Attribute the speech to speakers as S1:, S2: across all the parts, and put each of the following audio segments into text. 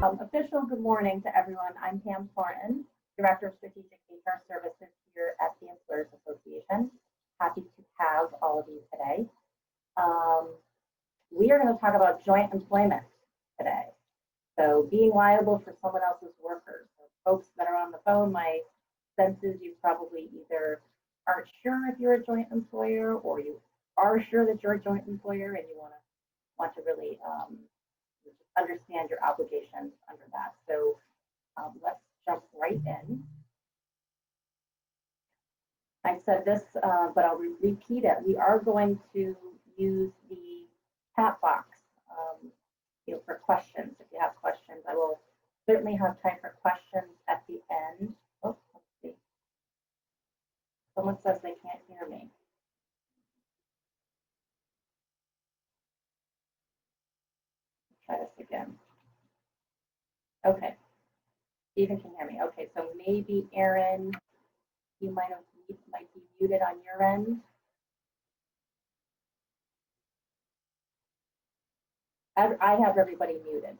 S1: Official good morning to everyone. I'm Pam Thornton, Director of Strategic HR Services here at the Employers Association. Happy to have all of you today. We are going to talk about joint employment today. So being liable for someone else's workers. So folks that are on the phone, my sense is you probably either aren't sure if you're a joint employer or you are sure that you're a joint employer and you want to really understand your obligations under that. So let's jump right in. I said this, but I'll repeat it. We are going to use the chat box for questions. If you have questions, I will certainly have time for questions at the end. Oh, let's see. Someone says they can't hear me. Try this again. Okay, Stephen can hear me. Okay, so maybe Aaron, you might be muted on your end. I have everybody muted,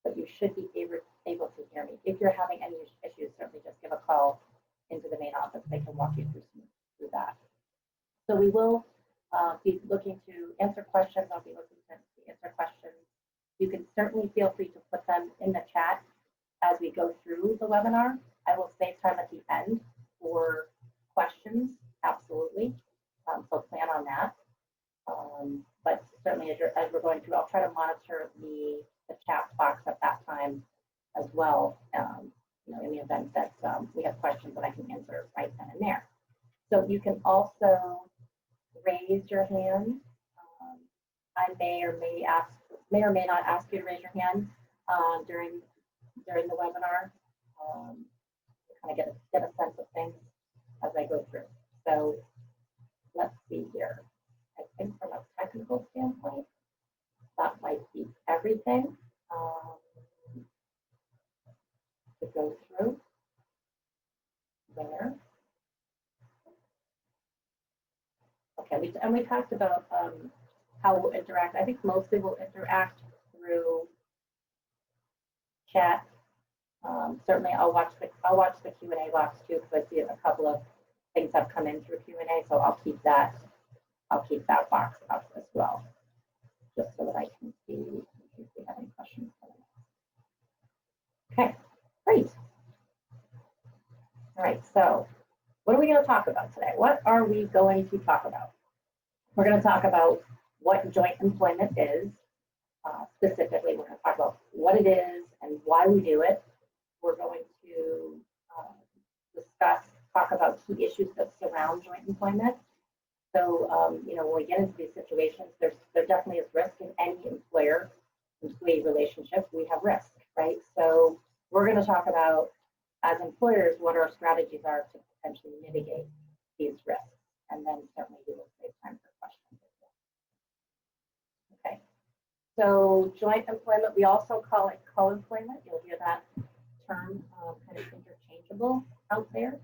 S1: but you should be able to hear me. If you're having any issues, certainly just give a call into the main office. They can walk you through that. So we will be looking to answer questions. I'll be looking to answer questions. You can certainly feel free to put them in the chat as we go through the webinar. I will save time at the end for questions, absolutely. So plan on that. But certainly as we're going through, I'll try to monitor the chat box at that time as well, in the event that we have questions that I can answer right then and there. So you can also raise your hand. I may or may not ask you to raise your hand during the webinar. Kind of get a sense of things as I go through. So let's see here. I think from a technical standpoint, that might be everything to go through there. Okay, we talked about how we'll interact. I think mostly we'll interact through chat. Certainly, I'll watch the Q&A box too, because I see a couple of things have come in through Q&A, so I'll keep that box up as well, just so that I can see if we have any questions. Okay, great. All right, so what are we going to talk about today? What are we going to talk about? We're going to talk about what joint employment is. Specifically, we're going to talk about what it is and why we do it. We're going to talk about key issues that surround joint employment. So, when we get into these situations, there definitely is risk in any employer-employee relationship. We have risk, right? So we're going to talk about, as employers, what our strategies are to potentially mitigate these risks. And then certainly we will save time for questions as well. Okay. So joint employment, we also call it co-employment. You'll hear that term kind of interchangeable out there.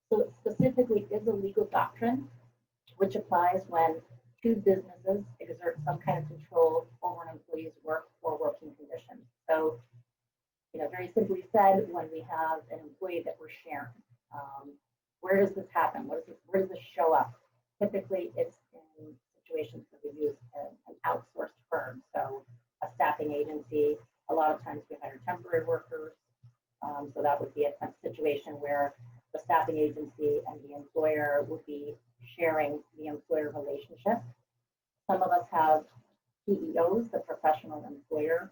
S1: So it specifically is a legal doctrine which applies when two businesses exert some kind of control over an employee's work or working conditions. So, very simply said, when we have an employee that we're sharing, where does this happen? Where does this show up? Typically, it's in situations where we use an outsourced firm, so a staffing agency. A lot of times we hire temporary workers, so that would be a situation where the staffing agency and the employer would be sharing the employer relationship. Some of us have PEOs, the professional employer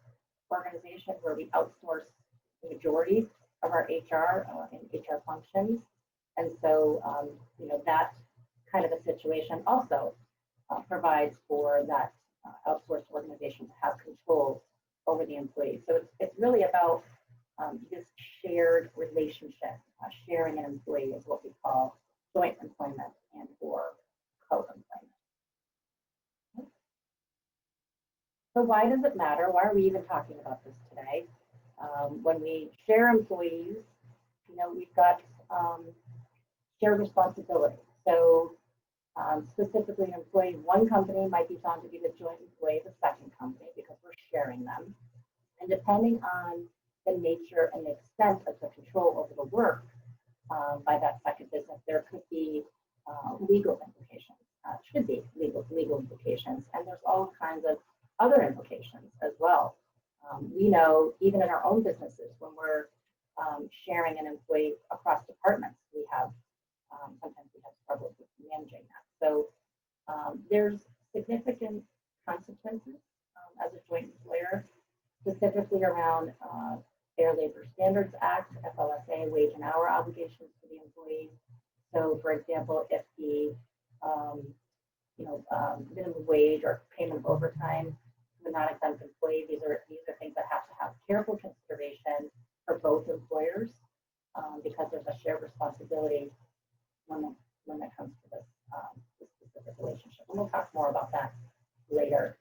S1: organization, where we outsource the majority of our HR and HR functions. And so, that kind of a situation also provides for that outsourced organization to have control over the employee. So it's really about this shared relationship. Sharing an employee is what we call joint employment and or co-employment. Okay. So why does it matter? Why are we even talking about this today? When we share employees, we've got shared responsibility. So specifically, an employee of one company might be found to be the joint employee of the second company because sharing them. And depending on the nature and the extent of the control over the work by that second business, there could be legal implications, should be legal implications, and there's all kinds of other implications as well. We know even in our own businesses, when we're sharing an employee across departments, we have sometimes we have struggles with managing that. So there's significant consequences as a joint employer, specifically around Fair Labor Standards Act, FLSA, wage and hour obligations to the employee. So, for example, if the minimum wage or payment of overtime to a non-exempt employee, these are things that have to have careful consideration for both employers because there's a shared responsibility when it comes to this specific relationship. And we'll talk more about that later.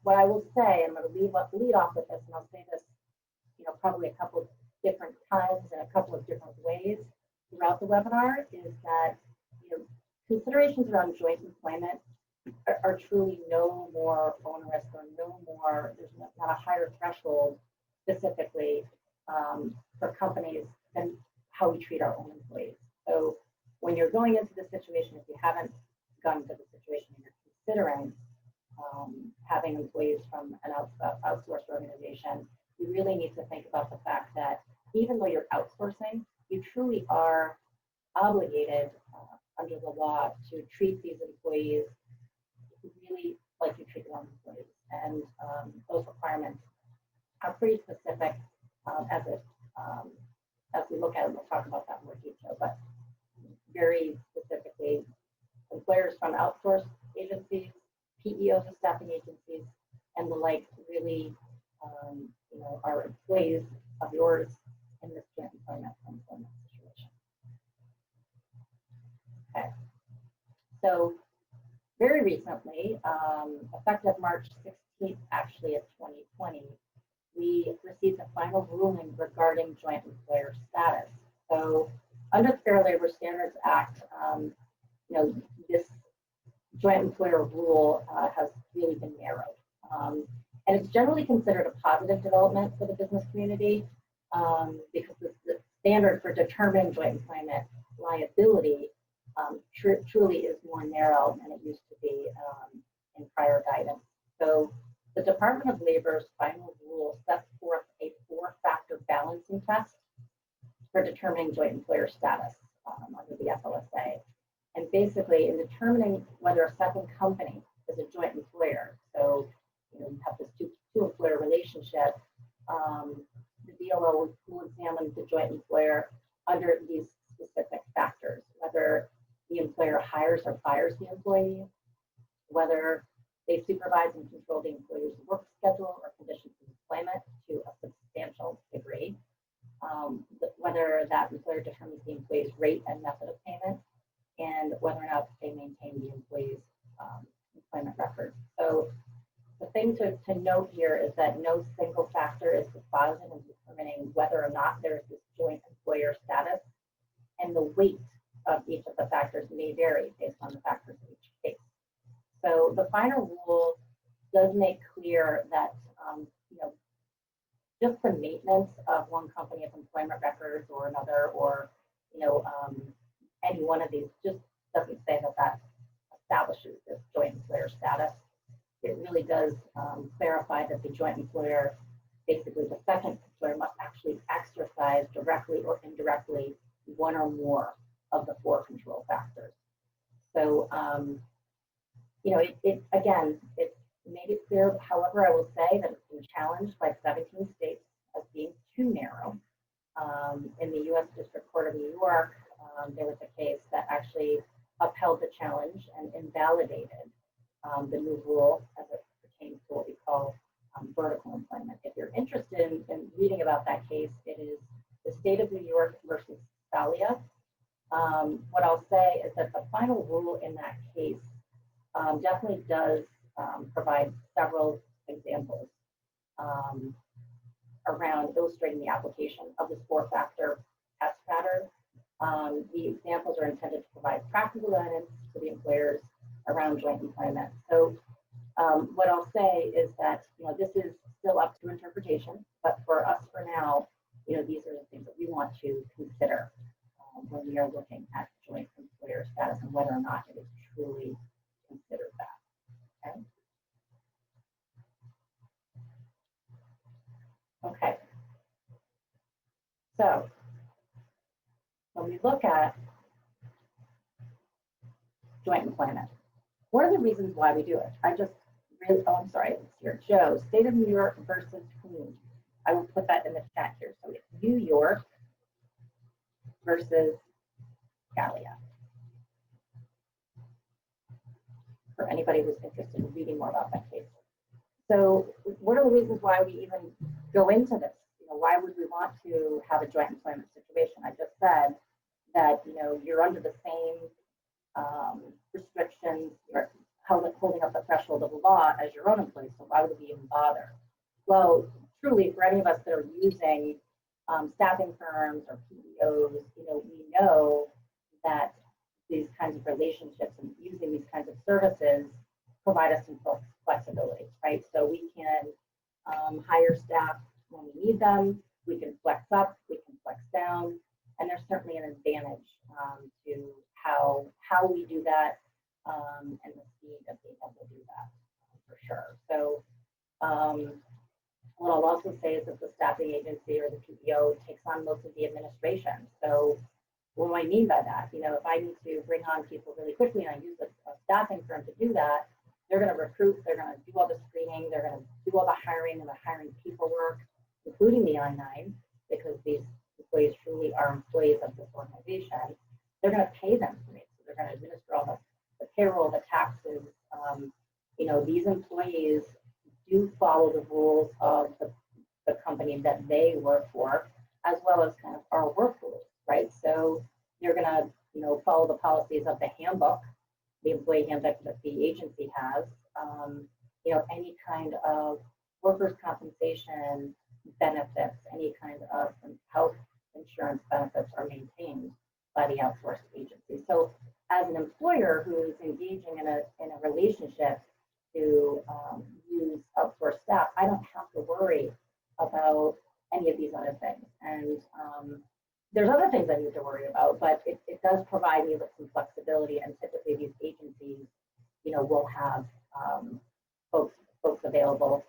S1: What I will say, I'm going to lead off with this, and I'll say this, probably a couple of different times and a couple of different ways throughout the webinar, is that considerations around joint employment are truly no more onerous or there's not a higher threshold specifically for companies than how we treat our own employees. So when you're going into the situation, if you haven't gone into the situation and you're considering having employees from an outsourced organization, you really need to think about the fact that even though you're outsourcing, you truly are obligated under the law to treat these employees really like you treat your own employees. And those requirements are pretty specific as we look at it. We'll talk about that in more detail, but very specifically, employers from outsourced agencies, PEOs of staffing agencies, and the like really are employees of yours in this joint employment situation. Okay. So very recently, effective March 16th, actually, of 2020, we received a final ruling regarding joint employer status. So under the Fair Labor Standards Act, this joint employer rule has really been narrowed. And it's generally considered a positive development for the business community because the standard for determining joint employment liability truly is more narrow than it used to be in prior guidance. So the Department of Labor's final rule sets forth a 4-factor balancing test for determining joint employer status under the FLSA. And basically, in determining whether a second company is a joint employer, so you have this two-employer relationship, the DLO will examine the joint employer under these specific factors, whether the employer hires or fires the employee, whether they supervise and control the employer's work schedule or conditions of employment to a substantial degree, whether that employer determines the employee's rate and method of payment, and whether or not they maintain the employee's employment records. So the thing to note here is that no single factor is decisive in determining whether or not there is this joint employer status, and the weight of each of the factors may vary based on the factors of each case. So the final rule does make clear that just the maintenance of one company of employment records or another, or any one of these, just doesn't say that establishes this joint employer status. It really does clarify that the joint employer, basically the second employer, must actually exercise directly or indirectly one or more of the 4 control factors. So, it made it clear. However, I will say that it's been challenged by 17 states as being too narrow. In the U.S. District Court of New York, there was a case that actually upheld the challenge and invalidated the new rule as it pertains to what we call vertical employment. If you're interested in reading about that case, it is the state of New York versus Thalia. What I'll say is that the final rule in that case definitely does provide several examples around illustrating the application of this 4-factor test pattern. The examples are intended to provide practical evidence to the employers around joint employment. So What I'll say is that, this is still up to interpretation, but for us for now, these are the things that we want to consider when we are looking at joint employer status and whether or not it is truly considered that. Okay. So when we look at joint employment, what are the reasons why we do it? I'm sorry, it's here. Joe, state of New York versus Queens. I will put that in the chat here. So it's New York versus Gallia. For anybody who's interested in reading more about that case. So what are the reasons why we even go into this? Why would we want to have a joint employment situation? I just said that, you're under the same restrictions, you're holding up the threshold of the law as your own employee, so why would we even bother? Well, truly, for any of us that are using staffing firms or PEOs, we know that these kinds of relationships and using these kinds of services provide us some flexibility, right? So we can hire staff when we need them, we can flex up, we can flex down, and there's certainly an advantage to how we do that and the speed of being able to do that for sure. So what I'll also say is that the staffing agency or the PEO takes on most of the administration. So what do I mean by that? If I need to bring on people really quickly and I use a staffing firm to do that, they're going to recruit, they're going to do all the screening, they're going to do all the hiring and the hiring paperwork, including the I-9, because these employees truly are employees of this organization. They're going to pay them for me. So they're going to administer all the payroll, the taxes. These employees do follow the rules of the company that they work for, as well as kind of our work rules, right? So they're going to, follow the policies of the handbook, the employee handbook that the agency has. Any kind of workers' compensation benefits, any kind of health insurance benefits are maintained by the outsourced agency. So as an employer who is engaging in a relationship to use outsourced staff, I don't have to worry about any of these other things. And there's other things I need to worry about, but it does provide me with some flexibility, and typically these agencies, will have folks available.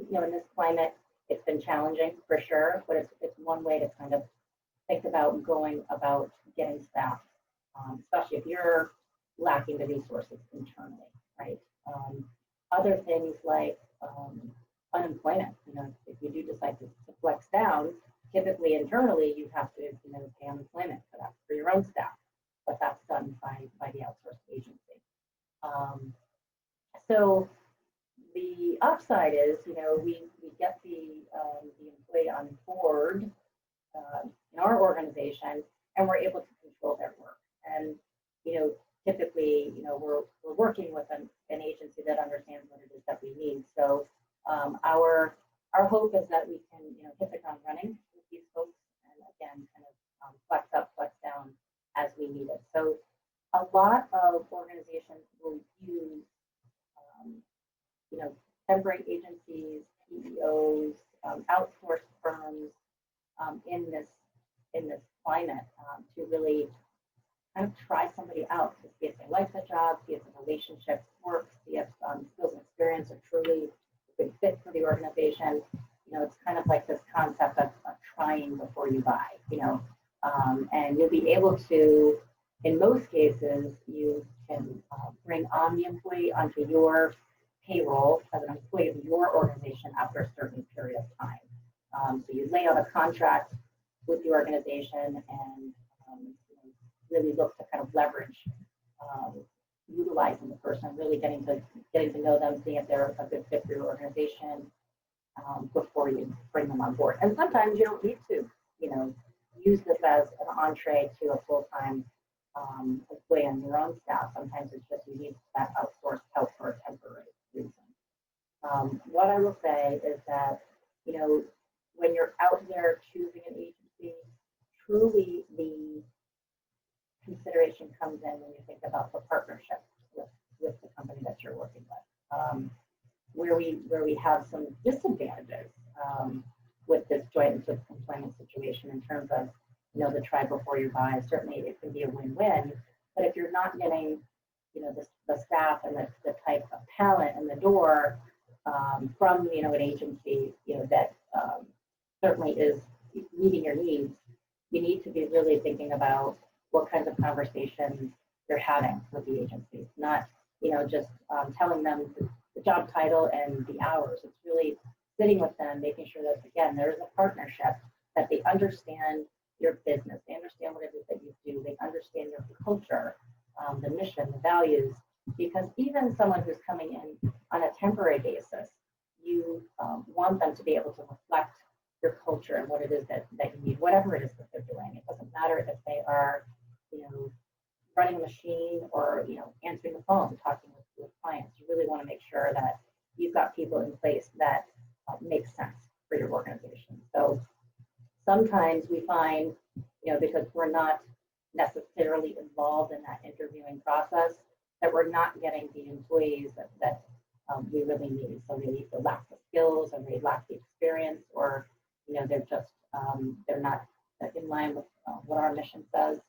S1: In this climate, it's been challenging for sure, but it's one way to kind of think about going about getting staff, especially if you're lacking the resources internally, right? Other things like unemployment, if you do decide to flex down, typically internally you have to pay unemployment for that for your own staff, but that's done by the outsourced agency. So the upside is, we get the employee on board in our organization, and we're able to control their work. And typically, we're working with an agency that understands what it is that we need. So our hope is that we can hit the ground running with these folks, and again, kind of flex up, flex down as we need it. So a lot of organizations will use temporary agencies, PEOs, outsourced firms in this climate to really kind of try somebody out to see if they like the job, see if the relationship works, see if skills and experience are truly a good fit for the organization. It's kind of like this concept of trying before you buy, and you'll be able to, in most cases, you can bring on the employee onto your payroll as an employee of your organization after a certain period of time. So you lay out a contract with the organization and really look to kind of leverage utilizing the person, really getting to know them, seeing if they're a good fit for your organization before you bring them on board. And sometimes you don't need to, use this as an entree to a full-time employee on your own staff. Sometimes it's just you need that outsourced help for a temporary reason. What I will say is that, when you're out there choosing an agency, truly the consideration comes in when you think about the partnership with the company that you're working with. where we have some disadvantages with this joint employment situation in terms of, you know, the try before you buy. Certainly it can be a win-win, but if you're not getting, you know, the staff and the type of talent in the door from, you know, an agency, you know, that certainly is meeting your needs, you need to be really thinking about what kinds of conversations you're having with the agencies, not, you know, just telling them the job title and the hours. It's really sitting with them, making sure that, again, there is a partnership, that they understand your business, they understand what it is that you do, they understand your culture, the mission, the values, because even someone who's coming in on a temporary basis, you want them to be able to reflect your culture and what it is that you need, whatever it is that they're doing. It doesn't matter if they are, you know, running a machine or, you know, answering the phone, talking with clients. You really want to make sure that you've got people in place that make sense for your organization. So sometimes we find, you know, because we're not necessarily involved in that interviewing process, that we're not getting the employees that we really need. So they lack the skills, or they lack the experience, or, you know, they're just they're not in line with what our mission says.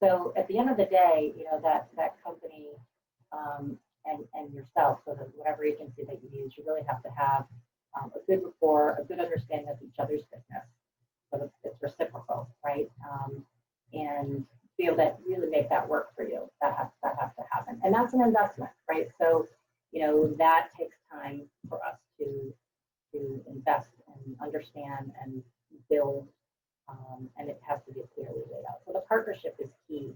S1: So at the end of the day, you know, that company and yourself, so that whatever agency that you use, you really have to have a good rapport, a good understanding of each other's business, so that it's reciprocal, right? And be able to really make that work for you. That has to happen, and that's an investment, right? So, you know, that takes time for us to invest and understand and build, and it has to be clearly laid out. So the partnership is key,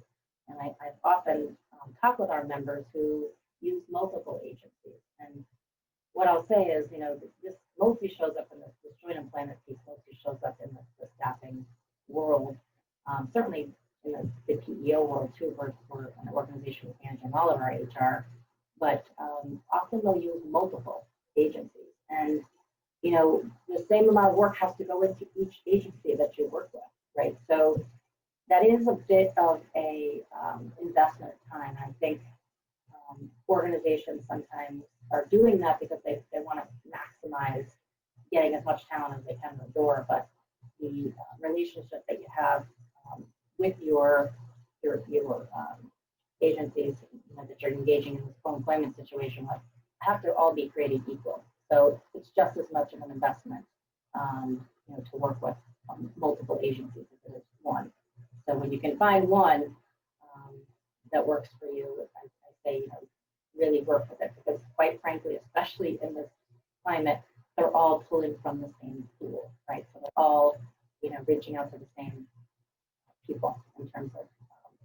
S1: and I've often talked with our members who use multiple agencies, and what I'll say is, you know, this mostly shows up in this joint employment piece, mostly shows up in the staffing world. Certainly in the PEO world too, we're an organization managing all of our HR, but often they'll use multiple agencies. And, you know, the same amount of work has to go into each agency that you work with, right? So that is a bit of a investment of time. I think organizations sometimes are doing that because they want to maximize getting as much talent as they can in the door, but the relationship that you have with your agencies, you know, that you're engaging in this co-employment situation with, have to all be created equal. So it's just as much of an investment, you know, to work with multiple agencies as it is one. So when you can find one that works for you, I say, you know, really work with it, because quite frankly, especially in this climate, they're all pulling from the same pool, right? So they're all, you know, reaching out to the same people in terms of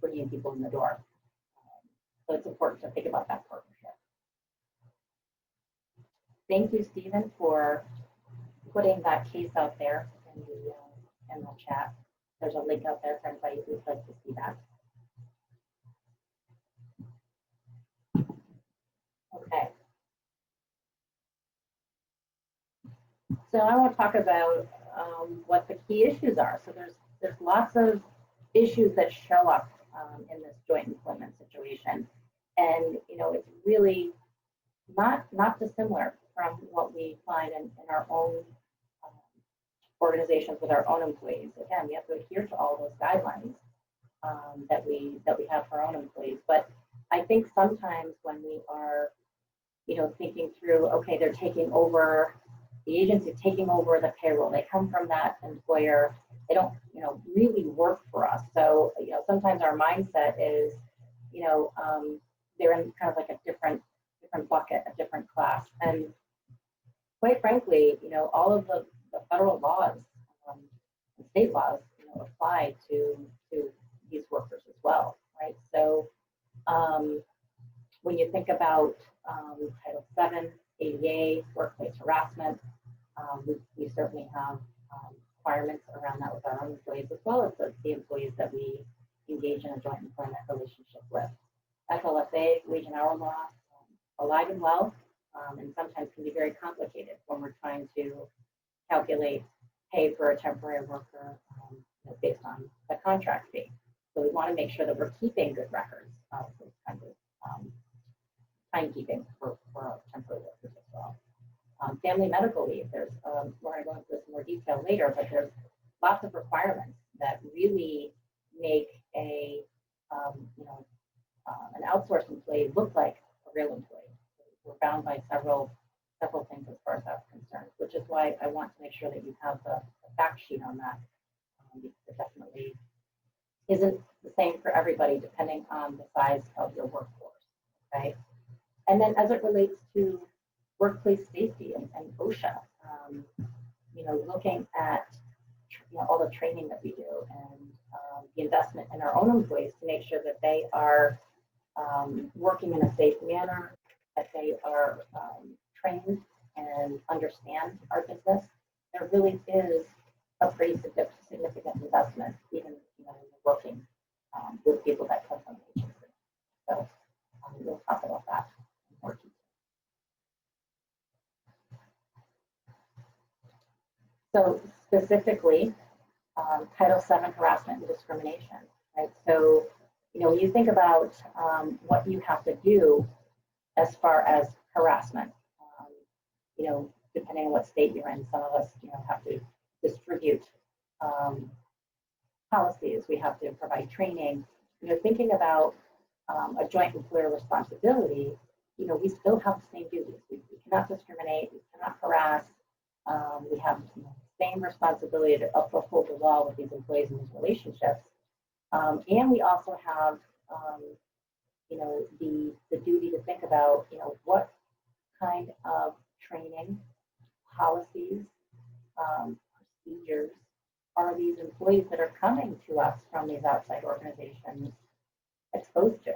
S1: bringing people in the door. So it's important to think about that partnership. Thank you, Stephen, for putting that case out there in the chat. There's a link out there for anybody who'd like to see that. Okay. So I want to talk about what the key issues are. So there's lots of issues that show up in this joint employment situation, and, you know, it's really not dissimilar from what we find in our own organizations with our own employees. Again, we have to adhere to all those guidelines that we have for our own employees. But I think sometimes when we are, you know, thinking through, okay, they're taking over, the agency taking over the payroll, they come from that employer, they don't, you know, really work for us. So, you know, sometimes our mindset is, you know, they're in kind of like a different bucket, a different class. And quite frankly, you know, all of the federal laws and state laws, you know, apply to these workers as well, right? So when you think about Title VII, ADA, workplace harassment, we certainly have requirements around that with our own employees, as well as the employees that we engage in a joint employment relationship with. FLSA, wage and hour law, alive and well, and sometimes can be very complicated when we're trying to calculate pay for a temporary worker you know, based on the contract fee. So we want to make sure that we're keeping good records of those kinds of timekeeping for temporary workers as well. family medical leave. There's, we're going to go into this in more detail later, but there's lots of requirements that really make an outsourced employee look like a real employee. We're bound by several things as far as that's concerned, which is why I want to make sure that you have the fact sheet on that. It definitely isn't the same for everybody depending on the size of your workforce, okay? And then as it relates to workplace safety and OSHA, looking at all the training that we do and the investment in our own employees to make sure that they are working in a safe manner, that they are trained and understand our business. There really is a pretty significant investment, even in working with people that come from the agency. So we'll talk about that in more detail. So specifically, Title VII harassment and discrimination, right? So, when you think about what you have to do as far as harassment, depending on what state you're in, some of us, have to distribute policies. We have to provide training. Thinking about a joint employer responsibility, we still have the same duties. We cannot discriminate. We cannot harass. We have the same responsibility to uphold the law with these employees and these relationships. And we also have, the duty to think about, what kind of training, policies, procedures are these employees that are coming to us from these outside organizations exposed to.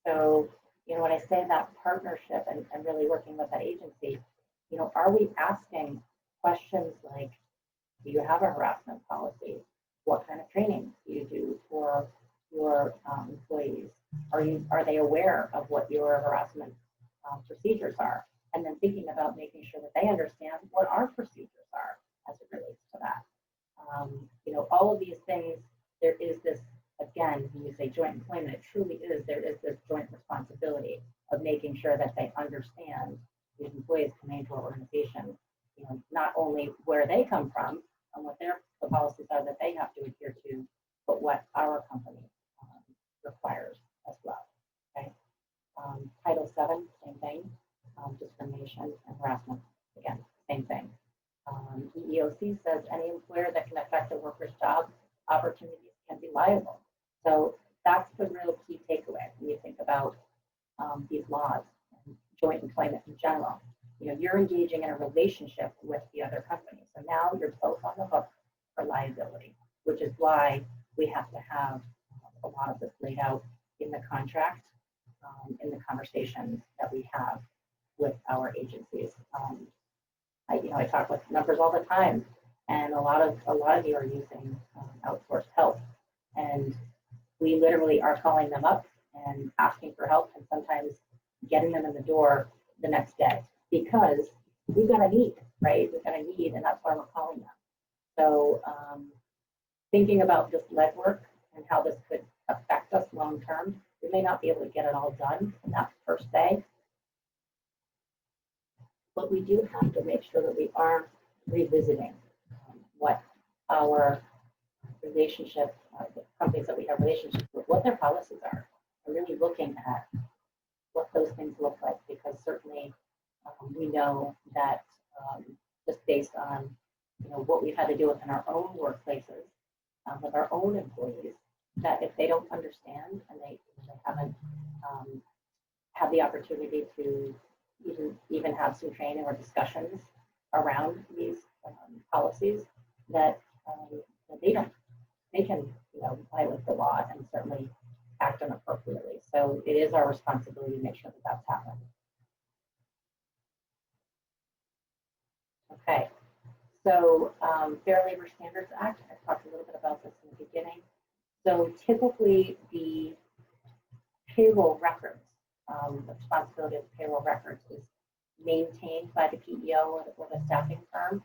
S1: So, when I say that partnership and really working with that agency, are we asking questions like, do you have a harassment policy? What kind of training do you do for your employees? Are they aware of what your harassment procedures are? And then thinking about making sure that they understand what our procedures are as it relates to that. All of these things, there is this, again, when you say joint employment, it truly is, there is this joint responsibility of making sure that they understand these employees coming into our organization, not only where they come from and what the policies are that they have to adhere to, but what our company requires as well. Okay. Title VII, same thing. Discrimination and harassment, again, same thing. EEOC says any employer that can affect a worker's job opportunities can be liable. So that's the real key takeaway when you think about these laws and joint employment in general. You're engaging in a relationship with the other company. So now you're both on the hook for liability, which is why we have to have a lot of this laid out in the contract, in the conversations that we have with our agencies. I talk with members all the time, and a lot of you are using outsourced help, and we literally are calling them up and asking for help, and sometimes getting them in the door the next day because we've got a need, right? We've got a need, and that's why we're calling them. So thinking about this legwork and how this could affect us long term, we may not be able to get it all done in that first day, but we do have to make sure that we are revisiting what our relationship, the companies that we have relationships with, what their policies are, and really looking at what those things look like, because certainly we know that just based on what we've had to do within our own workplaces, with our own employees, that if they don't understand and they haven't had the opportunity to even have some training or discussions around these policies, that they can violate the law and certainly act inappropriately. So it is our responsibility to make sure that that's happening. Okay, so Fair Labor Standards Act, I talked a little bit about this in the beginning. So typically the payroll records, the responsibility of the payroll records is maintained by the PEO or the staffing firm.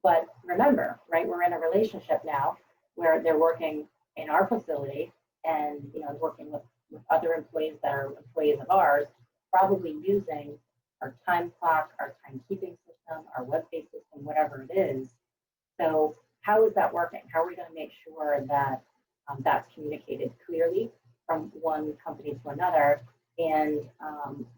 S1: But remember, right, we're in a relationship now where they're working in our facility and working with other employees that are employees of ours, probably using our time clock, our timekeeping system, system, our web-based system, whatever it is. So how is that working? How are we going to make sure that that's communicated clearly from one company to another? And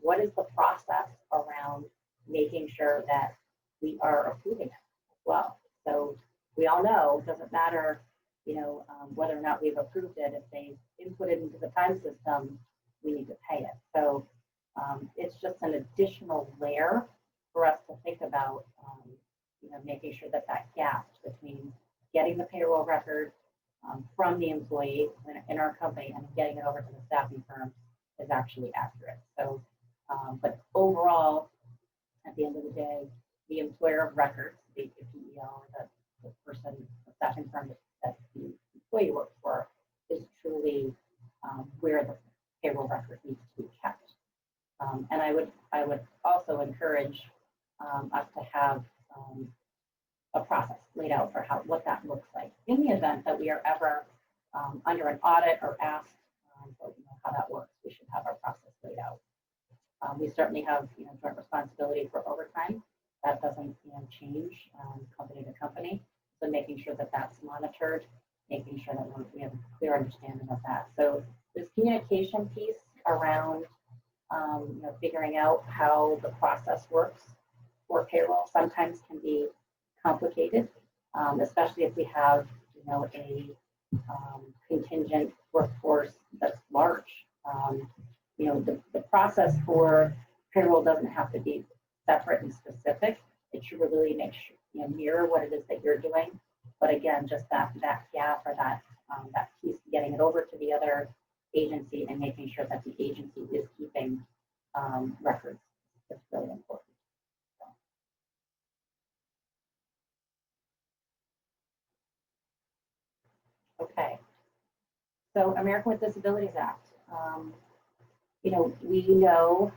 S1: what is the process around making sure that we are approving it as well? So we all know it doesn't matter, whether or not we've approved it. If they input it into the time system, we need to pay it. So it's just an additional layer for us to think about, making sure that that gap between getting the payroll record from the employee in our company and getting it over to the staffing firm is actually accurate. So, but overall, at the end of the day, the employer of record, the PEO, or the person, the staffing firm that the employee works for, is truly where the payroll record needs to be kept. And I would also encourage us to have a process laid out for what that looks like in the event that we are ever under an audit or asked how that works. We should have our process laid out. We certainly have joint responsibility for overtime. That doesn't change company to company. So making sure that that's monitored, making sure that we have a clear understanding of that. So this communication piece around figuring out how the process works for payroll sometimes can be complicated, especially if we have a contingent workforce that's large. The process for payroll doesn't have to be separate and specific. It should really mirror what it is that you're doing. But again, just that gap or that piece, getting it over to the other agency and making sure that the agency is keeping records is really important. Okay. So American with Disabilities Act. We know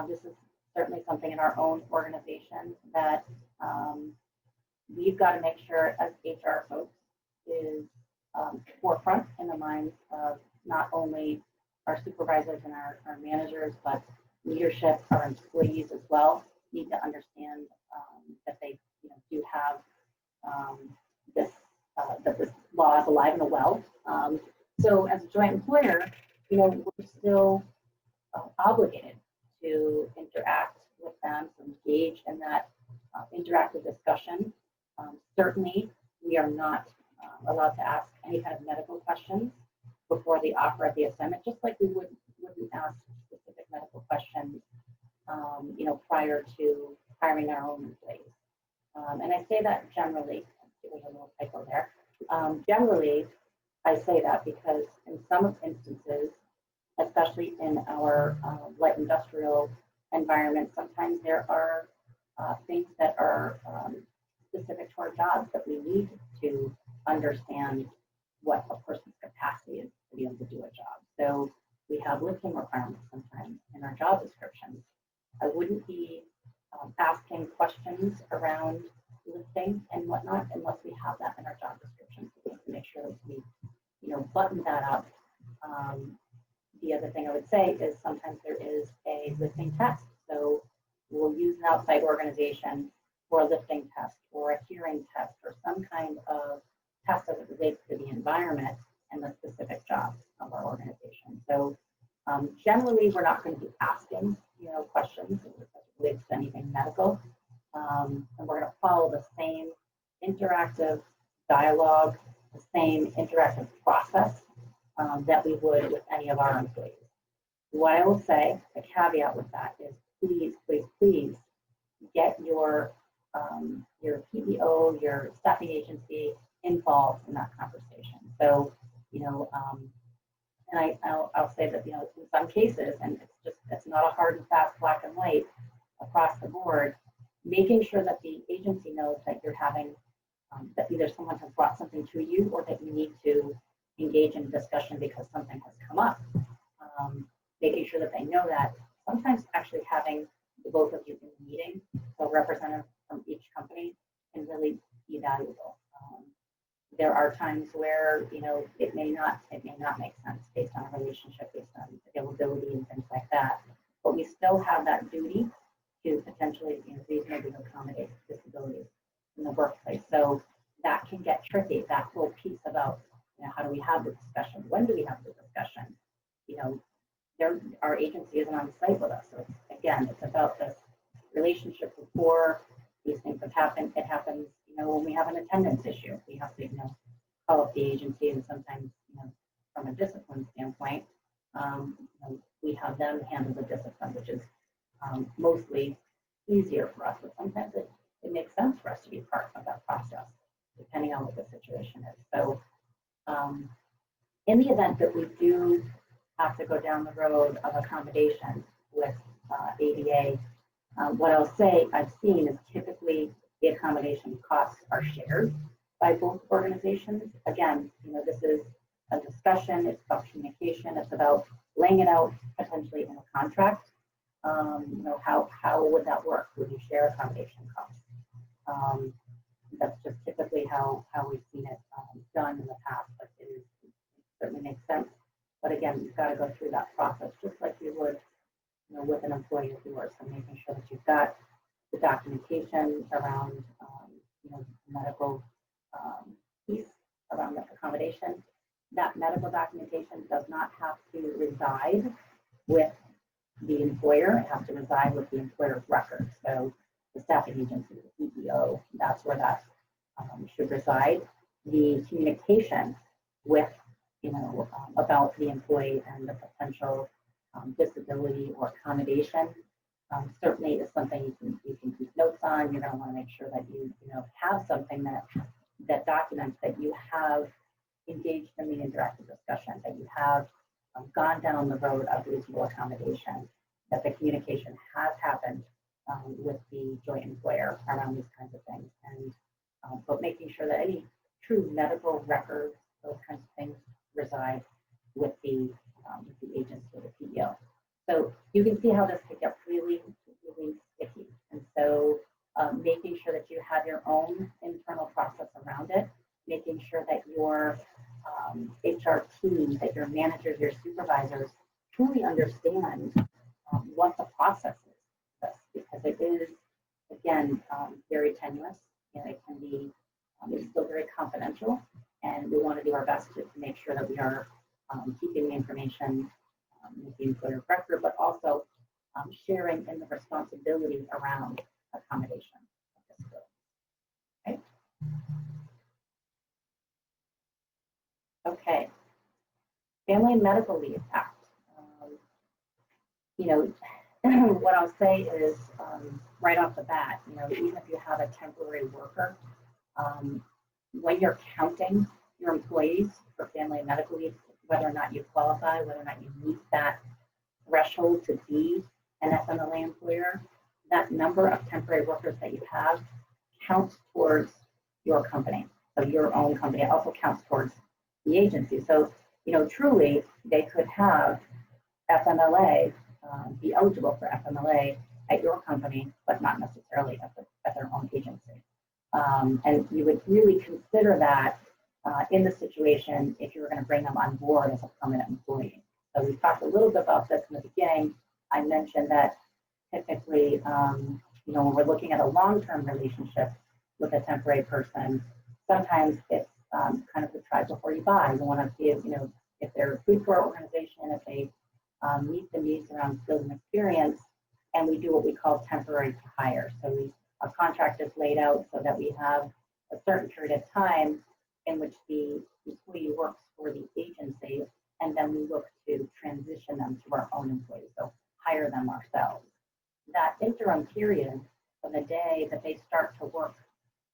S1: this is certainly something in our own organization that we've got to make sure as HR folks is forefront in the minds of not only our supervisors and our managers, but leadership, our employees as well need to understand that they do have this that this law is alive and well. So as a joint employer, we're still obligated to interact with them, to engage in that interactive discussion. Certainly, we are not allowed to ask any kind of medical questions before the offer of the assignment, just like we wouldn't ask specific medical questions, prior to hiring our own employees. And I say that generally. There's a little typo there. Generally, I say that because in some instances, especially in our light industrial environment, sometimes there are things that are specific to our jobs that we need to understand what a person's capacity is to be able to do a job. So we have lifting requirements sometimes in our job descriptions. I wouldn't be asking questions around lifting and whatnot unless we have that in our job description. So we have to make sure that we, button that up. The other thing I would say is sometimes there is a lifting test. So we'll use an outside organization for a lifting test or a hearing test or some kind of test as it relates to the environment and the specific jobs of our organization. So generally, we're not going to be asking, questions as it relates to anything medical. And we're going to follow the same interactive dialogue, the same interactive process that we would with any of our employees. What I will say, the caveat with that is please, please, please get your PEO, your staffing agency involved in that conversation. So, and I'll say that, in some cases, and it's not a hard and fast black and white across the board, making sure that the agency knows that you're having, that either someone has brought something to you or that you need to engage in discussion because something has come up. Making sure that they know that. Sometimes actually having the both of you in the meeting, so representative from each company, can really be valuable. There are times where it may not make sense based on a relationship, based on availability and things like that. But we still have that duty to potentially, reasonably accommodate disabilities in the workplace. So that can get tricky, that whole piece about, how do we have the discussion? When do we have the discussion? Our agency isn't on site with us. So it's about this relationship before these things have happened. It happens, when we have an attendance issue, we have to, call up the agency, and sometimes, from a discipline standpoint, we have them handle the discipline, which is mostly easier for us, but sometimes it makes sense for us to be part of that process, depending on what the situation is. So in the event that we do have to go down the road of accommodation with ADA, what I'll say I've seen is typically the accommodation costs are shared by both organizations. Again, this is a discussion, it's about communication, it's about laying it out potentially in a contract. How would that work? Would you share accommodation costs? That's just typically how we've seen it done in the past, but it certainly makes sense. But again, you've got to go through that process just like you would, with an employee of yours. So making sure that you've got the documentation around, medical piece around the accommodation. That medical documentation does not have to reside with the employer. It has to reside with the employer's record. So the staffing agency, the CEO, that's where that should reside. The communication with, about the employee and the potential disability or accommodation certainly is something you can keep notes on. You're going to want to make sure that you have something that documents that you have engaged in the interactive discussion, that you have gone down the road of reasonable accommodation, that the communication has happened with the joint employer around these kinds of things, and but making sure that any true medical records, those kinds of things, reside with the agency or the PEO. So you can see how this could get really, really sticky. And so making sure that you have your own internal process around it, making sure that your HR team, that your managers, your supervisors truly understand what the process is, because it is, again, very tenuous. It can be, it's still very confidential, and we want to do our best to make sure that we are keeping the information with the employer record, but also sharing in the responsibility around accommodation of disability. Okay. Family Medical Leave Act. What I'll say is right off the bat, even if you have a temporary worker, when you're counting your employees for family and medical leave, whether or not you qualify, whether or not you meet that threshold to be an FMLA employer, that number of temporary workers that you have counts towards your company. So your own company also counts towards the agency. So, truly, they could have FMLA, be eligible for FMLA at your company, but not necessarily at their own agency. And you would really consider that in the situation if you were going to bring them on board as a permanent employee. So we talked a little bit about this in the beginning. I mentioned that typically, when we're looking at a long-term relationship with a temporary person, sometimes it's kind of the try before you buy. You want to see if they're good for our organization, if they meet the needs around skills and experience, and we do what we call temporary to hire. So a contract is laid out so that we have a certain period of time in which the employee works for the agency, and then we look to transition them to our own employees, so hire them ourselves. That interim period from the day that they start to work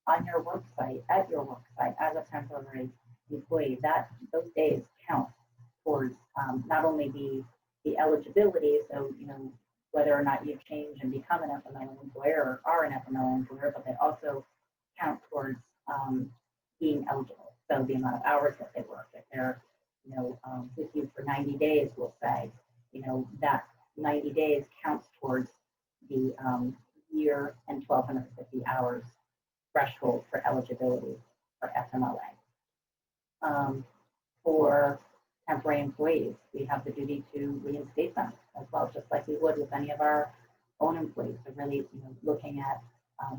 S1: on your work site, at your work site, as a temporary employee, those days count towards not only the eligibility, so whether or not you change and become an FMLA employer or are an FMLA employer, but they also count towards being eligible. So the amount of hours that they work, if they're with you for 90 days, we'll say, that 90 days counts towards the year and 1,250 hours threshold for eligibility for FMLA. For temporary employees, we have the duty to reinstate them as well, just like we would with any of our own employees. So really, looking at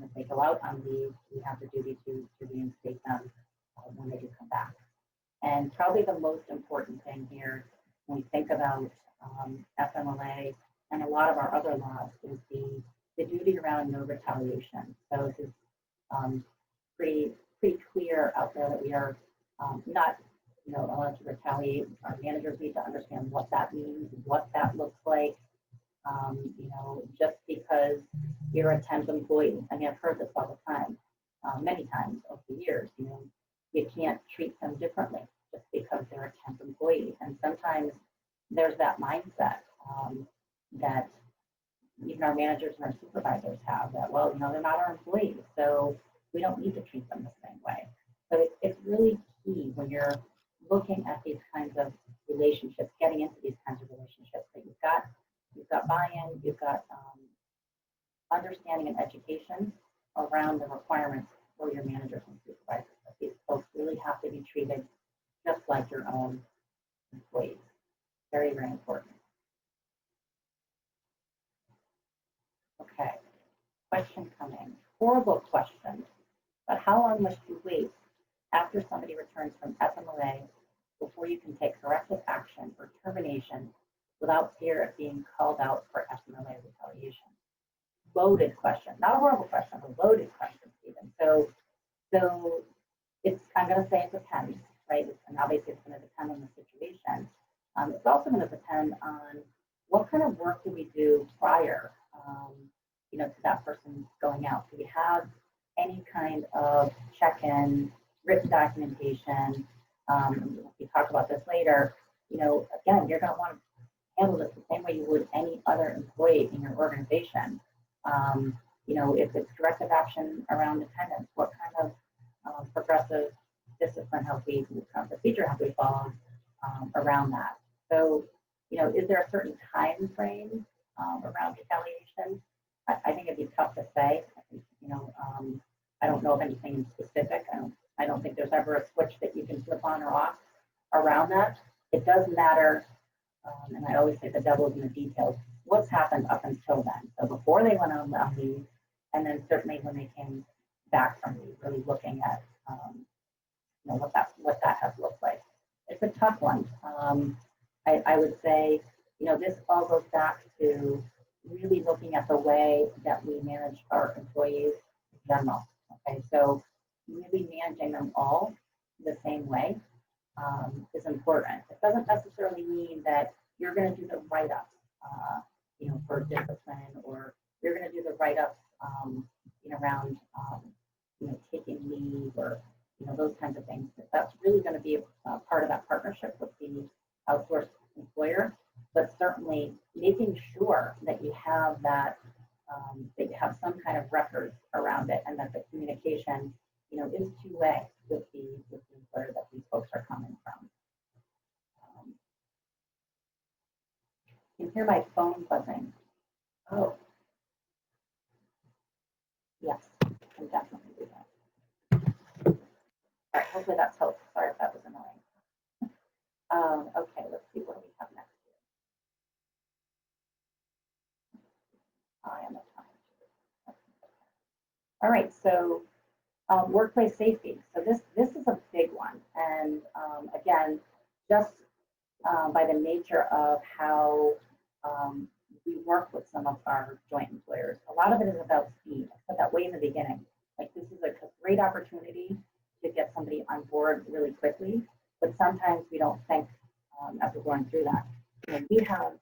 S1: if they go out on leave, we have the duty to reinstate them when they do come back. And probably the most important thing here when we think about FMLA and a lot of our other laws is the duty around no retaliation. So this is pretty clear out there that we are not allowed to retaliate. Our managers need to understand what that means, what that looks like. Just because you're a temp employee, I mean, I've heard this all the time, many times over the years, you can't treat them differently just because they're a temp employee. And sometimes there's that mindset that even our managers and our supervisors have that, well, they're not our employees, so we don't need to treat them the same way. So it's really key when you're looking at these kinds of relationships, getting into these kinds of relationships, that you've got buy-in, you've got understanding and education around the requirements for your managers and supervisors. That these folks really have to be treated just like your own employees. Very, very important. Okay, question coming. Horrible question, but how long must you wait after somebody returns from FMLA before you can take corrective action or termination without fear of being called out for FMLA retaliation? Loaded question, not a horrible question, a loaded question, Stephen. So I'm going to say it depends, right? And obviously it's going to depend on the situation. It's also going to depend on what kind of work do we do prior, to that person going out. Do we have any kind of check-in, written documentation? We talk about this later. Again, you're going to want to handle this the same way you would any other employee in your organization. If it's corrective action around attendance, what kind of progressive discipline have we, what kind of procedure have we followed around that? So, is there a certain time frame around retaliation? I think it'd be tough to say. I don't know of anything specific. I don't think there's ever a switch that you can flip on or off around that. It does matter, and I always say the devil's in the details. What's happened up until then? So before they went on leave, and then certainly when they came back from leave, really looking at what that has looked like. It's a tough one. I would say this all goes back to really looking at the way that we manage our employees in general. Okay, so really managing them all the same way is important. It doesn't necessarily mean that you're going to do the write-ups, for discipline, or you're going to do the write-ups, around, taking leave, or those kinds of things. That's really going to be a part of that partnership with the outsourced employer, but certainly making sure that you have that, that you have some kind of records around it, and that the communication, is two-way with the employer that these folks are coming from. You can hear my phone buzzing. Oh, yes, I can definitely do that. All right, hopefully that's helpful. Sorry if that was annoying. Okay, let's see, what do we have next here? I am at time. All right, so workplace safety. So this is a big one, and again, just by the nature of how we work with some of our joint employers, a lot of it is about speed. I said that way in the beginning. Like, this is a great opportunity to get somebody on board really quickly, but sometimes we don't think as we're going through that. We have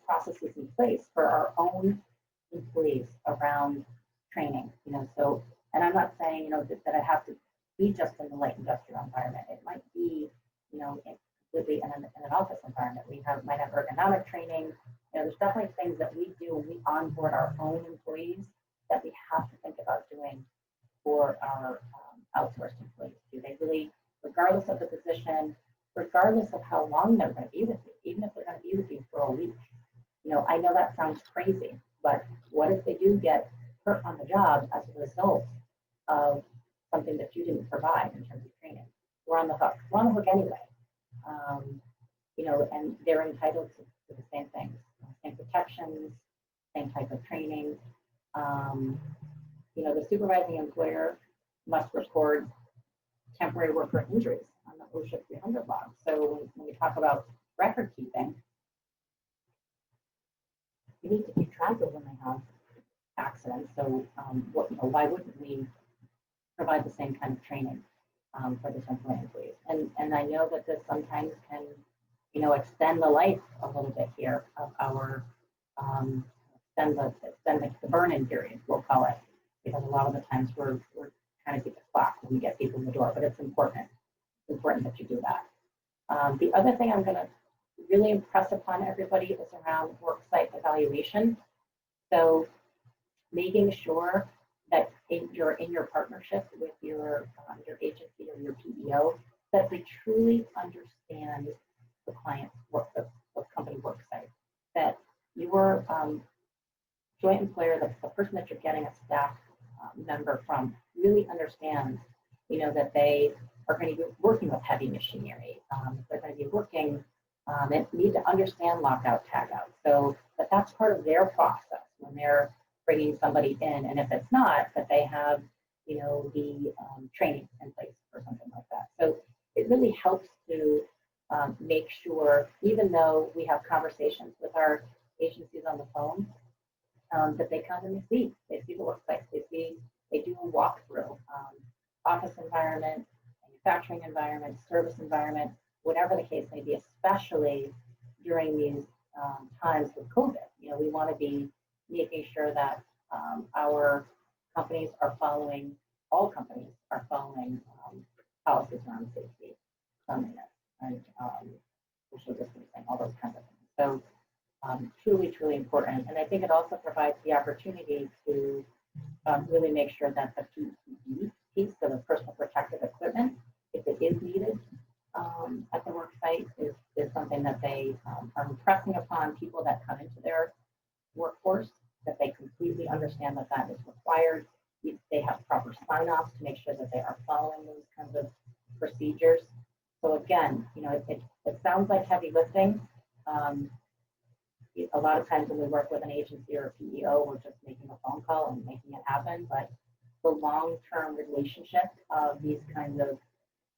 S1: processes in place for our own employees around training. So, and I'm not saying that it has to be just in the light industrial environment. It might be completely in an office environment. We might have ergonomic training. There's definitely things that we do when we onboard our own employees that we have to think about doing for our outsourced employees. Do they really, regardless of the position, regardless of how long they're going to be with you, even if they're going to be with you for a week? I know that sounds crazy, but what if they do get hurt on the job as a result of something that you didn't provide in terms of training? We're on the hook. We're on the hook anyway. And they're entitled to the same things, same protections, same type of training. The supervising employer must record temporary worker injuries on the OSHA 300 log. So when we talk about record keeping, you need to keep track of when they have accidents. So why wouldn't we provide the same kind of training for the temporary employees? And I know that this sometimes can, extend the life a little bit here of our extend the burn-in period, we'll call it, because a lot of the times we're trying to keep the clock when we get people in the door, but it's important. It's important that you do that. The other thing I'm going to really impress upon everybody is around worksite evaluation. So making sure that you're in your partnership with your agency or your PEO, that they truly understand the client's work, the company work site, that your joint employer, the person that you're getting a staff member from, really understands, that they are going to be working with heavy machinery. They're going to be working and need to understand lockout, tagout. So that's part of their process when they're bringing somebody in. And if it's not, that they have, the training in place or something like that. So it really helps to make sure, even though we have conversations with our agencies on the phone, that they come and they see the workplace, they do a walkthrough, office environment, manufacturing environment, service environment, whatever the case may be, especially during these times with COVID. We want to be making sure that our companies are following, all companies are following policies around safety, cleanliness, and social distancing, all those kinds of things. So truly, truly important. And I think it also provides the opportunity to really make sure that the PPE piece, so the personal protective equipment, if it is needed at the work site, is something that they are impressing upon people that come into their workforce, that they completely understand that that is required. They have proper sign-offs to make sure that they are following those kinds of procedures. So again, it sounds like heavy lifting. A lot of times when we work with an agency or a PEO, we're just making a phone call and making it happen. But the long-term relationship of these kinds of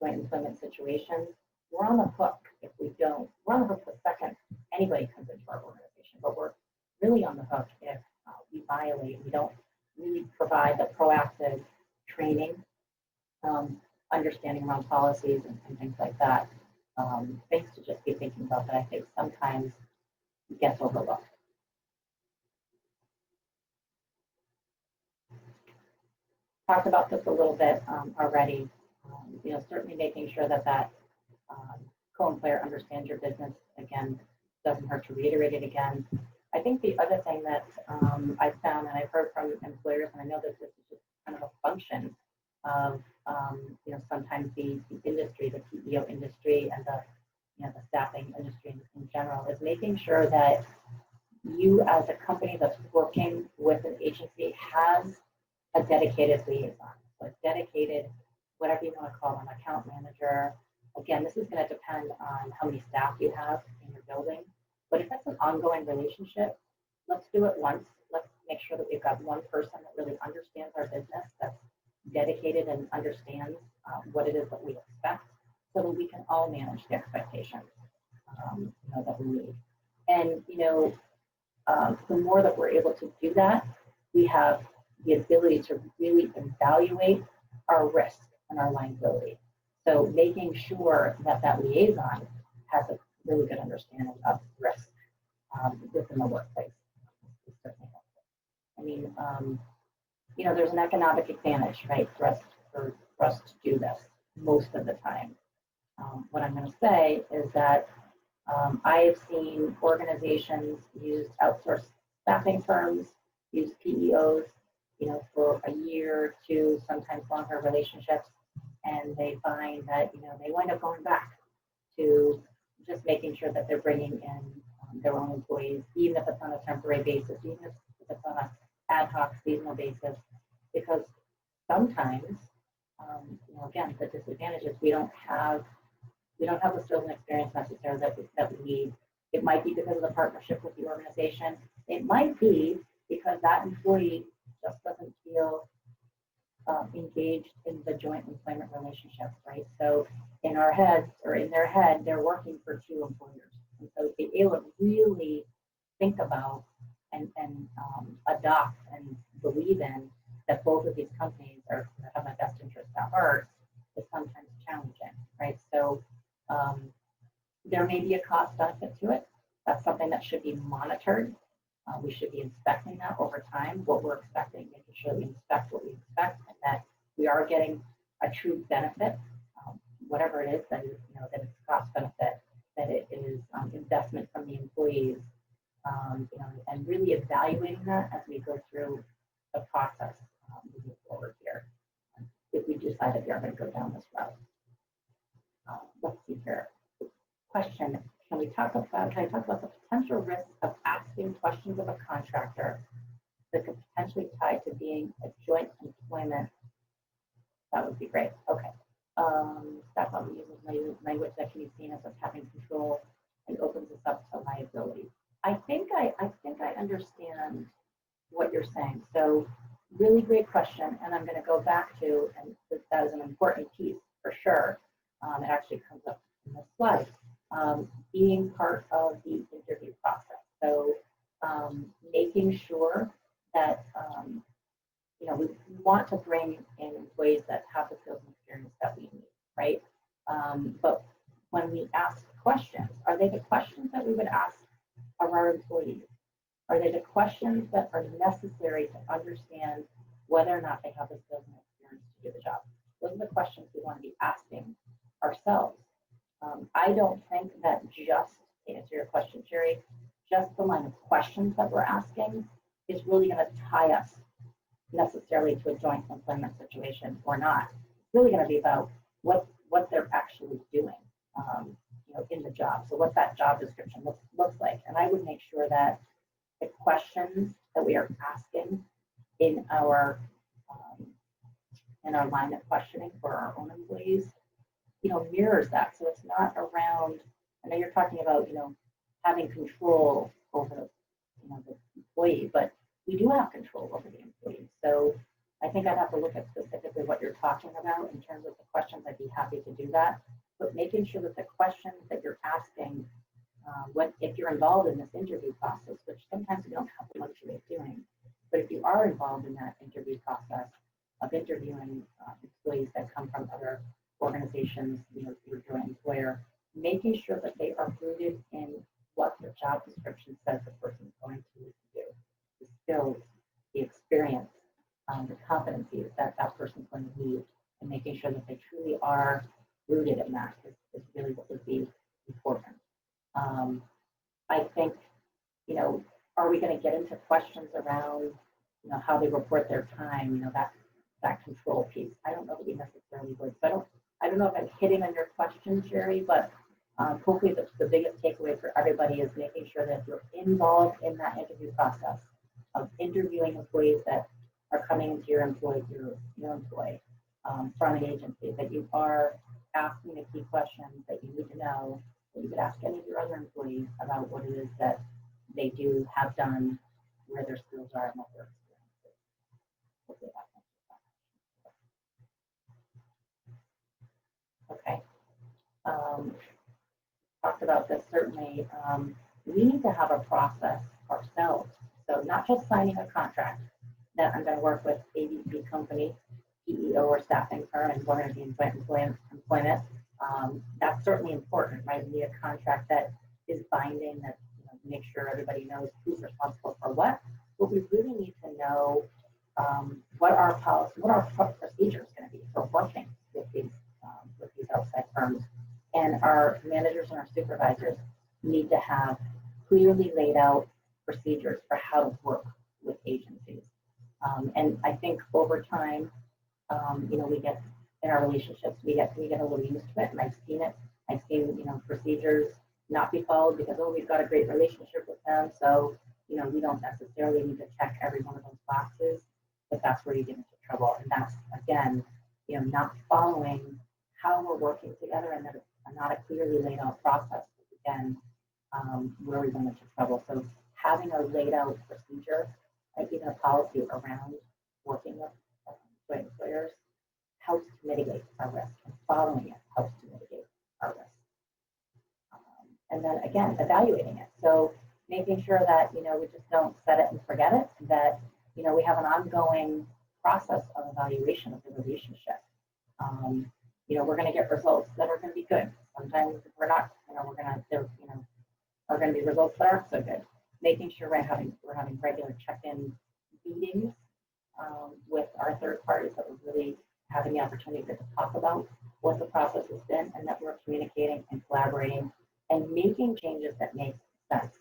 S1: joint employment situations, we're on the hook if we don't. We're on the hook the second anybody comes into our organization, but we're really on the hook if we violate, we don't really provide the proactive training, understanding around policies and things like that. Things to just be thinking about that I think sometimes gets overlooked. Talked about this a little bit already. Certainly making sure that co-employer understands your business. Again, doesn't hurt to reiterate it again. I think the other thing that I've found, and I've heard from employers, and I know that this is just kind of a function of sometimes the industry, the PEO industry, and the staffing industry in general, is making sure that you as a company that's working with an agency has a dedicated liaison, so a dedicated, whatever you want to call them, account manager. Again, this is going to depend on how many staff you have in your building, but if it's an ongoing relationship, let's do it once. Let's make sure that we've got one person that really understands our business, that's dedicated and understands what it is that we expect, so that we can all manage the expectations that we need. And the more that we're able to do that, we have the ability to really evaluate our risk and our liability. So making sure that that liaison has a really good understanding of risk within the workplace is certainly helpful. I mean, there's an economic advantage, right, for us to do this most of the time. What I'm going to say is that I have seen organizations use outsourced staffing firms, use PEOs, for a year, two, sometimes longer relationships, and they find that they wind up going back to just making sure that they're bringing in their own employees, even if it's on a temporary basis, even if it's on an ad hoc seasonal basis, because sometimes, again, the disadvantage is we don't have the skills and experience necessary that we need. It might be because of the partnership with the organization. It might be because that employee just doesn't feel engaged in the joint employment relationships, right? So in our heads or in their head, they're working for two employers. And so they would really think about and adopt and believe in that both of these companies have my best interest at heart is sometimes challenging, right? So there may be a cost benefit to it. That's something that should be monitored. We should be inspecting that over time, what we're expecting, making sure we inspect what we expect, and that we are getting a true benefit, whatever it is, that that it's cost benefit, that it is investment from the employees, and really evaluating that as we go through the process moving forward here. If we decide that we are going to go down this route. Let's see here. Question. Can I talk about the potential risk of asking questions of a contractor that could potentially tie to being a joint employment? That would be great. Okay. That probably uses language that can be seen as having control and opens us up to liability. I think I understand what you're saying. So really great question, and I'm going to go back to, and that is an important piece for sure. It actually comes up in this slide. Being part of the interview process. So making sure that we want to bring in employees that have the skills and experience that we need, right? But when we ask questions, are they the questions that we would ask of our employees? Are they the questions that are necessary to understand whether or not they have the skills and experience to do the job? Those are the questions we want to be asking ourselves. I don't think that just, to answer your question, Sherry, just the line of questions that we're asking is really going to tie us necessarily to a joint employment situation or not. It's really going to be about what they're actually doing, in the job. So what that job description looks like. And I would make sure that the questions that we are asking in our line of questioning for our own employees, mirrors that. So it's not around, I know you're talking about, having control over, the employee, but we do have control over the employee. So I think I'd have to look at specifically what you're talking about in terms of the questions. I'd be happy to do that, but making sure that the questions that you're asking, if you're involved in this interview process, which sometimes we don't have the luxury of doing, but if you are involved in that interview process of interviewing employees that come from other organizations, your joint employer, making sure that they are rooted in what the job description says the person is going to do, the skills, the experience, the competencies that that person is going to need, and making sure that they truly are rooted in that is really what would be important. I think, are we going to get into questions around, how they report their time, that control piece? I don't know that we necessarily would. So I don't know if I'm hitting on your question, Jerry, but hopefully the biggest takeaway for everybody is making sure that you're involved in that interview process of interviewing employees that are coming into your employee from an agency, that you are asking the key questions that you need to know, that you could ask any of your other employees about what it is that they do, have done, where their skills are, and what their experience is. Hopefully that answers that. Okay. Talked about this certainly. We need to have a process ourselves. So not just signing a contract that I'm going to work with ABC company, PEO or staffing firm, and we're going to be in joint employment. That's certainly important, right? We need a contract that is binding, that make sure everybody knows who's responsible for what. But we really need to know what our policy, what our procedure is going to be for working with these outside firms. And our managers and our supervisors need to have clearly laid out procedures for how to work with agencies. And I think over time, we get in our relationships, we get a little used to it, and I've seen it. I've seen procedures not be followed because we've got a great relationship with them, so we don't necessarily need to check every one of those boxes. But that's where you get into trouble, and that's again, not following how we're working together, and that it's not a clearly laid out process. Again, where we run into trouble. So having a laid out procedure, even a policy around working with joint employers helps to mitigate our risk, and following it helps to mitigate our risk. And then again, evaluating it. So making sure that, we just don't set it and forget it, that, we have an ongoing process of evaluation of the relationship. We're going to get results that are going to be good. Sometimes we're not, are going to be results that aren't so good. Making sure we're having regular check-in meetings with our third parties, that we're really having the opportunity to talk about what the process has been, and that we're communicating and collaborating and making changes that make sense,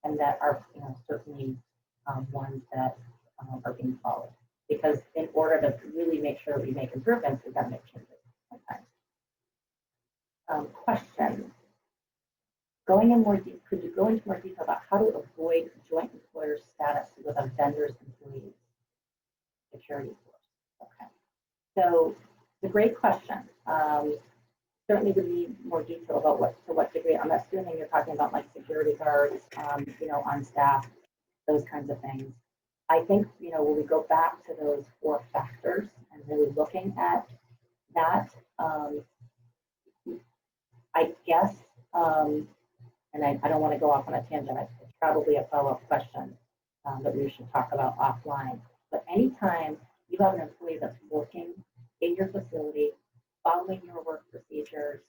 S1: and that are certainly ones that are being followed. Because in order to really make sure that we make improvements, we've got to make changes sometimes. Question. Could you go into more detail about how to avoid joint employer status with a vendor's employees? Security force. Okay. So it's a great question. Certainly would need more detail about to what degree. I'm assuming you're talking about like security guards, on staff, those kinds of things. I think, when we go back to those 4 factors and really looking at that, I guess, and I don't want to go off on a tangent, it's probably a follow-up question that we should talk about offline. But anytime you have an employee that's working in your facility, following your work procedures,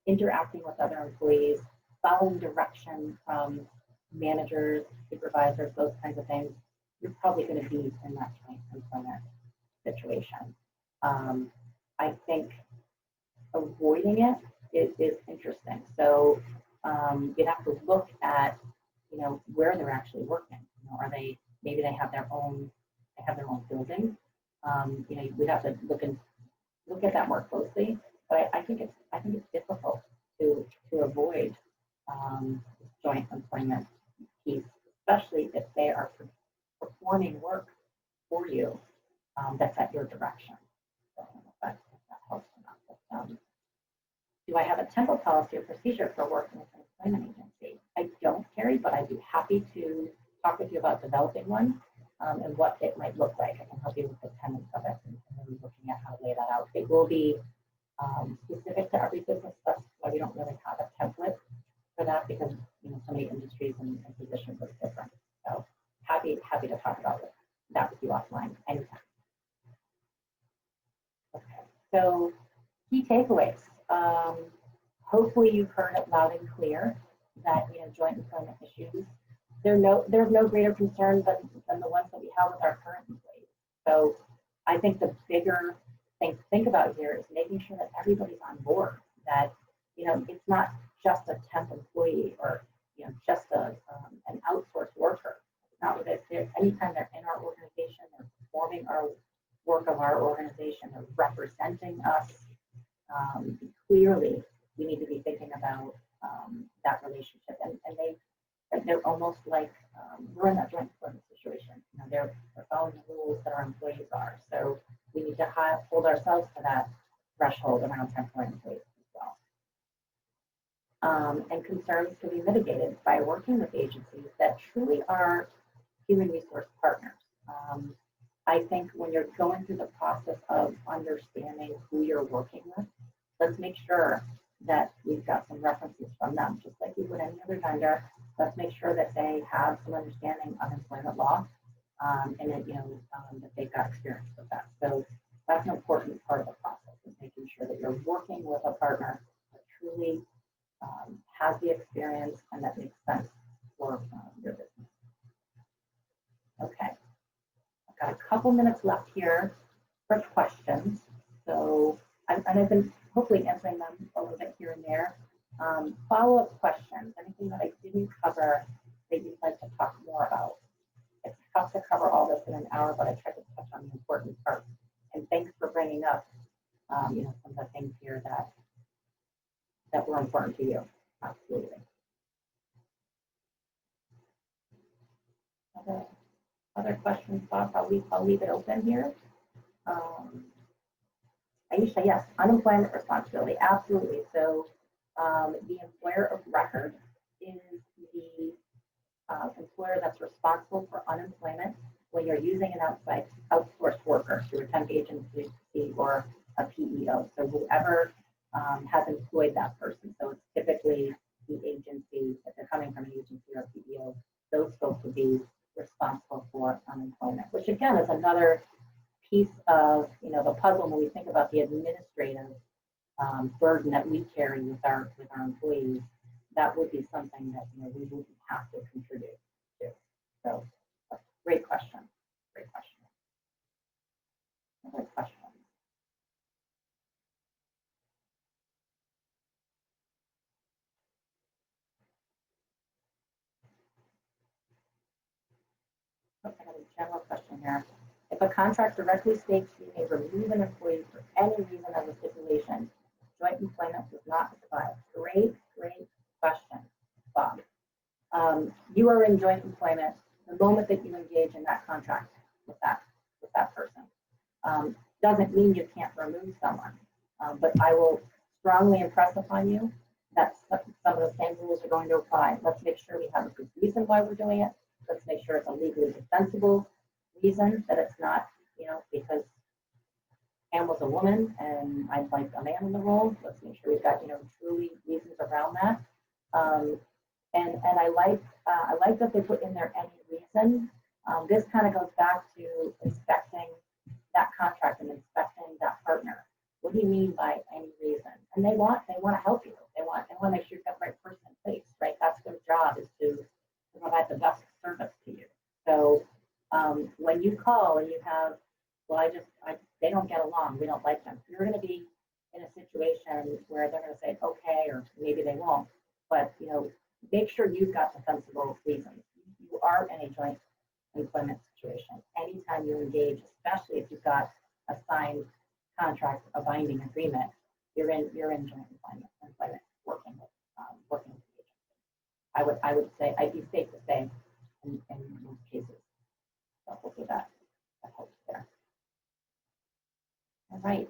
S1: interacting with other employees, following direction from managers, supervisors, those kinds of things, you're probably going to be in that joint employment situation. I think avoiding it is interesting. So you'd have to look at, where they're actually working. Are they, maybe they have their own building. We'd have to look at that more closely. But I think it's difficult to avoid joint employment piece, especially if they are performing work for you that's at your direction. So I don't know if that helps or not. But, do I have a tempo policy or procedure for working with an employment agency? I don't, Carrie, but I'd be happy to talk with you about developing one and what it might look like. I can help you with the tenets of it and really looking at how to lay that out. It will be specific to every business. That's why we don't really have a template for that, because so many industries and positions are different. So happy to talk about that with you offline anytime. Okay, so key takeaways. Hopefully you've heard it loud and clear that joint employment issues, there's no greater concern than the ones that we have with our current employees. So I think the bigger thing to think about here is making sure that everybody's on board, that it's not just a temp employee or just an outsourced worker. It's not that anytime they're in our organization, they're performing our work of our organization, they're representing us. Clearly, we need to be thinking about that relationship, and they're almost like we're in that joint employment situation. They're following the rules that our employees are. So we need to hold ourselves to that threshold around temporary employees as well. And concerns can be mitigated by working with agencies that truly are human resource partners. I think when you're going through the process of understanding who you're working with, let's make sure that we've got some references from them, just like we would any other vendor. Let's make sure that they have some understanding of employment law, and that that they've got experience with that. So that's an important part of the process, is making sure that you're working with a partner that truly has the experience and that makes sense for your business. Okay, I've got a couple minutes left here for questions. So I've been hopefully answering them a little bit here and there. Follow-up questions, anything that I didn't cover that you'd like to talk more about? It's tough to cover all this in an hour, but I tried to touch on the important parts. And thanks for bringing up, some of the things here that were important to you. Absolutely. Other questions, thoughts? I'll leave it open here. Aisha, yes, unemployment responsibility, absolutely. So the employer of record is the employer that's responsible for unemployment when you're using an outsourced worker through a temp agency or a PEO. So whoever has employed that person. So it's typically the agency, if they're coming from an agency or PEO, those folks would be responsible for unemployment, which again is another piece of the puzzle when we think about the administrative burden that we carry with our employees. That would be something that we would have to contribute to. So, great question. Great question. Another question. Okay, I have a general question here. If a contract directly states you may remove an employee for any reason as a stipulation, joint employment does not apply. Great question, Bob. You are in joint employment the moment that you engage in that contract with that person. Doesn't mean you can't remove someone, but I will strongly impress upon you that some of the same rules are going to apply. Let's make sure we have a good reason why we're doing it. Let's make sure it's a legally defensible reason, that it's not, because Pam was a woman and I'd like a man in the role. Let's make sure we've got, truly reasons around that. And I like that they put in there any reason. This kind of goes back to inspecting that contract and inspecting that partner. What do you mean by any reason? And they want to help you. They want to make sure you've got the right person in place, right? That's their job, is to provide the best service to you. So when you call and you have, they don't get along, we don't like them, you're going to be in a situation where they're going to say okay, or maybe they won't. But make sure you've got defensible reasons. You are in a joint employment situation. Anytime you engage, especially if you've got a signed contract, a binding agreement, you're in joint employment working with the agency. I would say, I'd be safe to say in most cases. So hopefully that helps there. All right.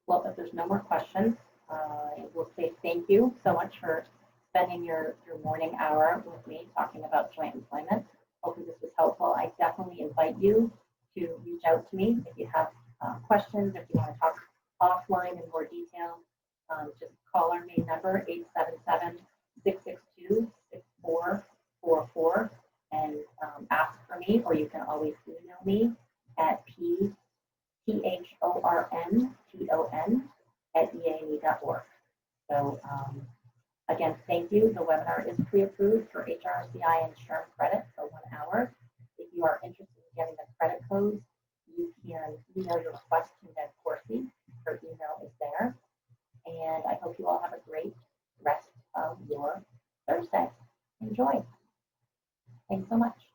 S1: Well, if there's no more questions, I will say thank you so much for spending your morning hour with me talking about joint employment. Hopefully this was helpful. I definitely invite you to reach out to me if you have questions, if you want to talk offline in more detail. Just call our main number, 877-662-6444, and ask for me, or you can always email me at thornton@eae.org. So again, thank you. The webinar is pre-approved for HRCI insurance credit for 1 hour. If you are interested in getting the credit codes, you can email your request to Ned Corsi. Her email is there. And I hope you all have a great rest of your Thursday. Enjoy. Thanks so much.